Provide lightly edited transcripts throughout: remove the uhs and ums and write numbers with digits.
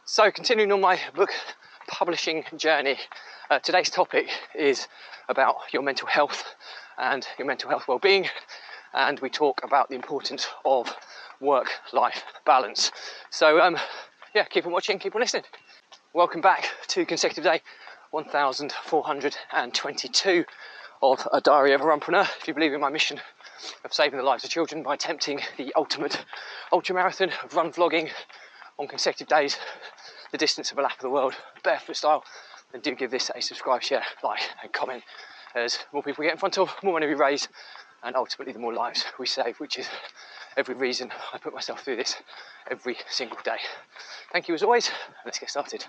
So continuing on my book publishing journey, today's topic is about your mental health and your mental health well-being, and we talk about the importance of work-life balance. So keep on watching, keep on listening. Welcome back to consecutive day 1422 of A Diary of a Runpreneur. If you believe in my mission of saving the lives of children by attempting the ultimate ultramarathon of run vlogging on consecutive days, the distance of a lap of the world, barefoot style, then do give this a subscribe, share, like and comment, as more people we get in front of, more money we raise, and ultimately the more lives we save, which is every reason I put myself through this every single day. Thank you as always, let's get started.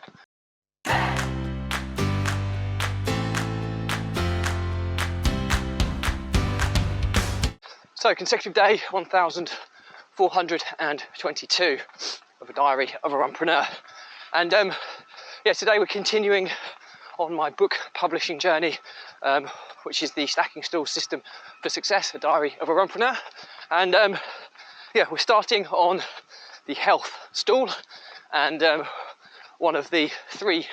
So consecutive day 1422 of A Diary of a Runpreneur. And today we're continuing on my book publishing journey, which is the Stacking Stool System for Success, A Diary of a Runpreneur. And we're starting on the health stool, and one of the three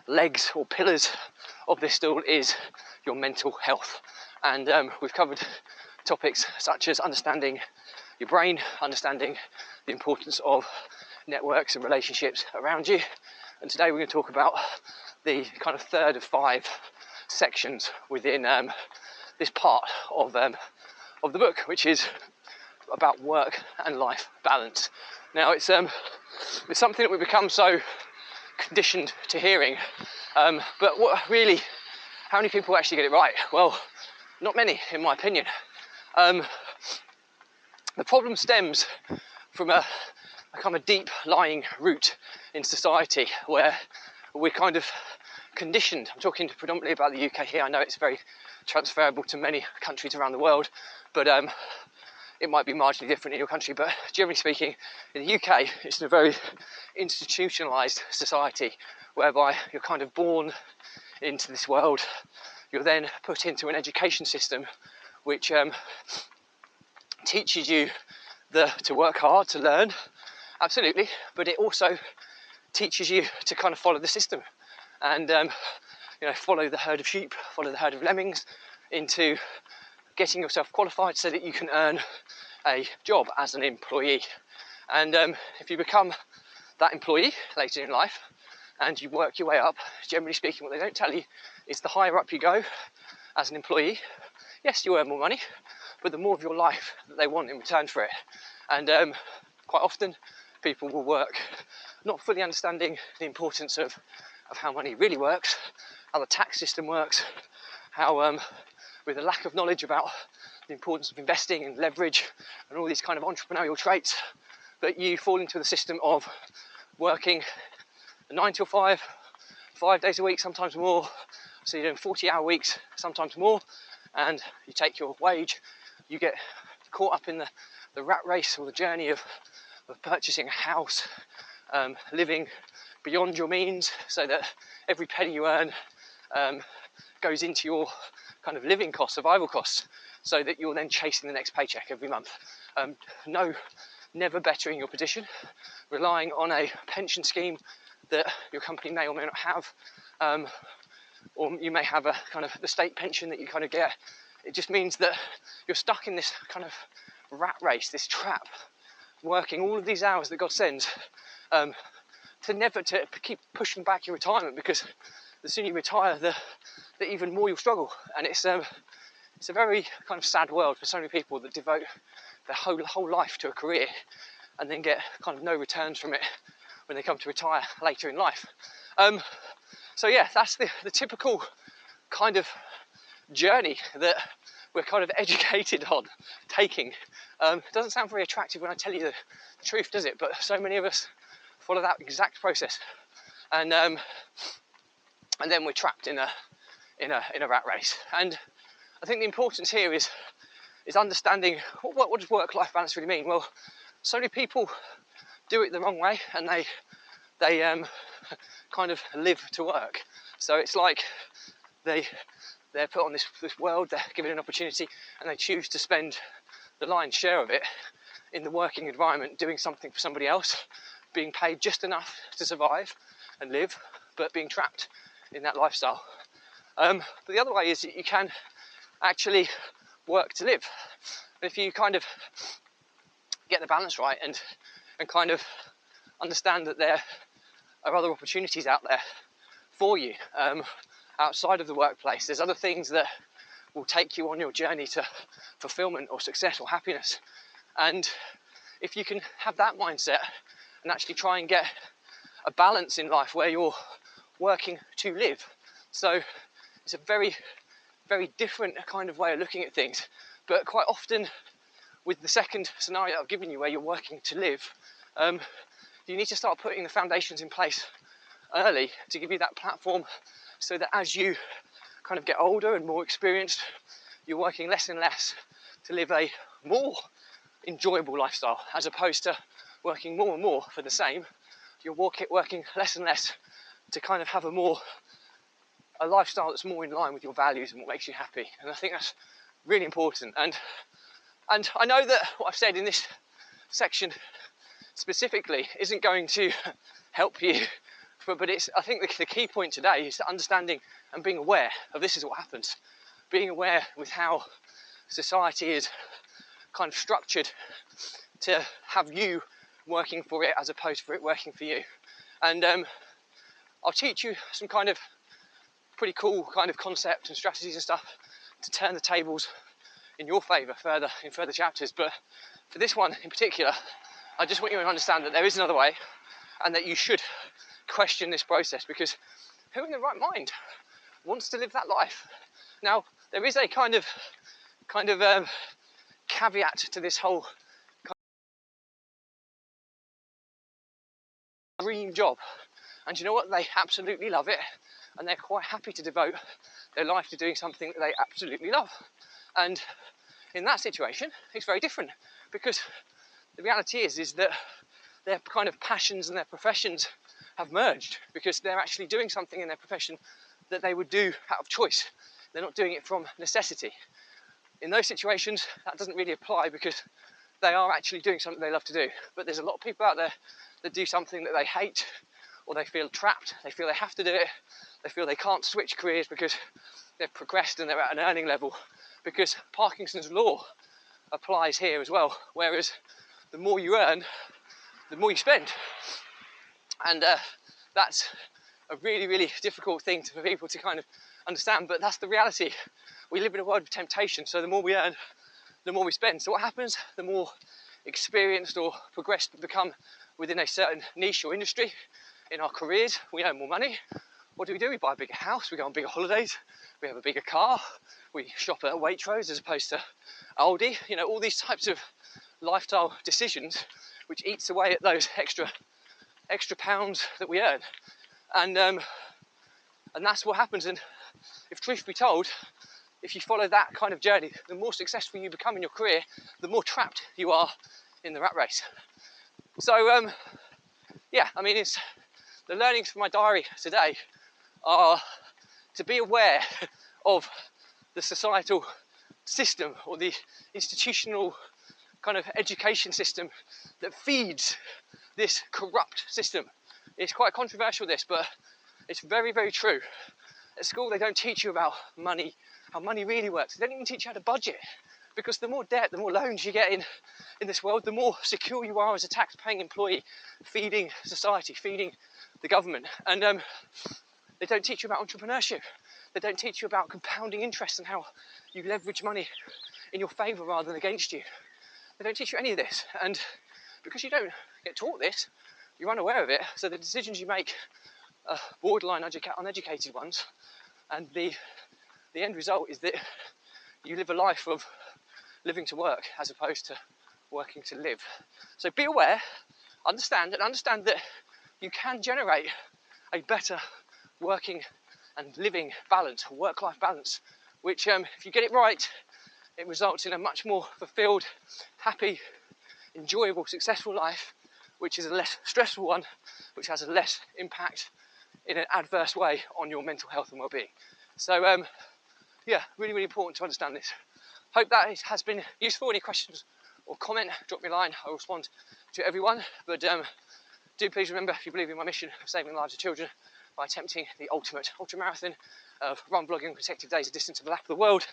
legs or pillars of this stool is your mental health. And we've covered topics such as understanding your brain, understanding the importance of networks and relationships around you. And today we're going to talk about the kind of third of five sections within this part of the book, which is about work and life balance. Now it's something that we've become so conditioned to hearing, but how many people actually get it right? Well, not many, in my opinion. The problem stems from a kind of deep lying root in society where we're kind of conditioned. I'm talking predominantly about the UK here. I know it's very transferable to many countries around the world, but it might be marginally different in your country. But generally speaking, in the UK, it's a very institutionalized society whereby you're kind of born into this world. You're then put into an education system which teaches you to work hard, to learn, absolutely, but it also teaches you to kind of follow the system and follow the herd of sheep, follow the herd of lemmings into getting yourself qualified so that you can earn a job as an employee. And if you become that employee later in life and you work your way up, generally speaking, what they don't tell you is the higher up you go as an employee, yes, you earn more money, but the more of your life that they want in return for it. And quite often people will work not fully understanding the importance of how money really works, how the tax system works, how with a lack of knowledge about the importance of investing and leverage and all these kind of entrepreneurial traits, that you fall into the system of working 9 till 5, 5 days a week, sometimes more. So you're doing 40-hour weeks, sometimes more, and you take your wage, you get caught up in the rat race or the journey of purchasing a house, living beyond your means, so that every penny you earn goes into your kind of living costs, survival costs, so that you're then chasing the next paycheck every month. Never bettering your position, relying on a pension scheme that your company may or may not have, or you may have a kind of the state pension that you kind of get. It just means that you're stuck in this kind of rat race, this trap, working all of these hours that God sends to keep pushing back your retirement, because the sooner you retire, the even more you'll struggle. And it's a very kind of sad world for so many people that devote their whole life to a career and then get kind of no returns from it when they come to retire later in life. That's the typical kind of journey that we're kind of educated on taking. It doesn't sound very attractive when I tell you the truth, does it? But so many of us follow that exact process, and then we're trapped in a rat race. And I think the importance here is understanding what does work-life balance really mean. Well, so many people do it the wrong way, and they kind of live to work. So it's like they're put on this world, they're given an opportunity, and they choose to spend the lion's share of it in the working environment doing something for somebody else, being paid just enough to survive and live, but being trapped in that lifestyle. But the other way is that you can actually work to live. And if you kind of get the balance right and kind of understand that there are other opportunities out there for you outside of the workplace, there's other things that will take you on your journey to fulfillment or success or happiness. And if you can have that mindset and actually try and get a balance in life where you're working to live. So it's a very, very different kind of way of looking at things. But quite often with the second scenario I've given you where you're working to live, you need to start putting the foundations in place early to give you that platform so that as you kind of get older and more experienced, you're working less and less to live a more enjoyable lifestyle as opposed to working more and more for the same. You're working less and less to kind of have a lifestyle that's more in line with your values and what makes you happy. And I think that's really important. And I know that what I've said in this section specifically isn't going to help you, but I think the key point today is understanding and being aware of this is what happens. Being aware with how society is kind of structured to have you working for it as opposed for it working for you. And I'll teach you some kind of pretty cool kind of concepts and strategies and stuff to turn the tables in your favour in further chapters. But for this one in particular, I just want you to understand that there is another way and that you should question this process, because who in their right mind wants to live that life? Now, there is a kind of caveat to this whole dream job. And you know what? They absolutely love it, and they're quite happy to devote their life to doing something that they absolutely love. And in that situation, it's very different, because the reality is that their kind of passions and their professions have merged, because they're actually doing something in their profession that they would do out of choice. They're not doing it from necessity. In those situations, that doesn't really apply, because they are actually doing something they love to do. But there's a lot of people out there that do something that they hate, or they feel trapped, they feel they have to do it, they feel they can't switch careers because they've progressed and they're at an earning level, because Parkinson's law applies here as well, whereas the more you earn, the more you spend. And that's a really, really difficult thing for people to kind of understand, but that's the reality. We live in a world of temptation, so the more we earn, the more we spend. So what happens? The more experienced or progressed we become within a certain niche or industry in our careers, we earn more money. What do? We buy a bigger house, we go on bigger holidays, we have a bigger car, we shop at Waitrose as opposed to Aldi. You know, all these types of lifestyle decisions which eats away at those extra pounds that we earn. And that's what happens. And if truth be told, if you follow that kind of journey, the more successful you become in your career, the more trapped you are in the rat race. So yeah, I mean, it's the learnings from my diary today are to be aware of the societal system or the institutional kind of education system that feeds this corrupt system. It's quite controversial, this, but it's very, very true. At school, they don't teach you about money, how money really works. They don't even teach you how to budget, because the more debt, the more loans you get in this world, the more secure you are as a tax-paying employee, feeding society, feeding the government. And they don't teach you about entrepreneurship. They don't teach you about compounding interest and how you leverage money in your favour rather than against you. They don't teach you any of this. And because you don't get taught this, you're unaware of it. So the decisions you make are borderline uneducated ones. And the end result is that you live a life of living to work as opposed to working to live. So be aware, understand that you can generate a better working and living balance, work-life balance, which if you get it right, it results in a much more fulfilled, happy, enjoyable, successful life, which is a less stressful one, which has a less impact in an adverse way on your mental health and well-being. So yeah, really, really important to understand this. Hope that has been useful. Any questions or comment, drop me a line. I'll respond to everyone. But Do please remember, if you believe in my mission of saving the lives of children by attempting the ultimate ultramarathon of run, blogging, consecutive days of distance of the lap of the world,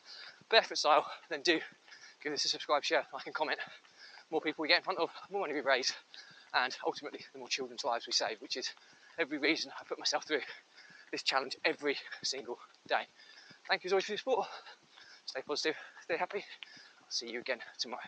barefoot style, then do give this a subscribe, share, like and comment. More people we get in front of, more money we raise, and ultimately the more children's lives we save, which is every reason I put myself through this challenge every single day. Thank you as always for your support. Stay positive, stay happy. I'll see you again tomorrow.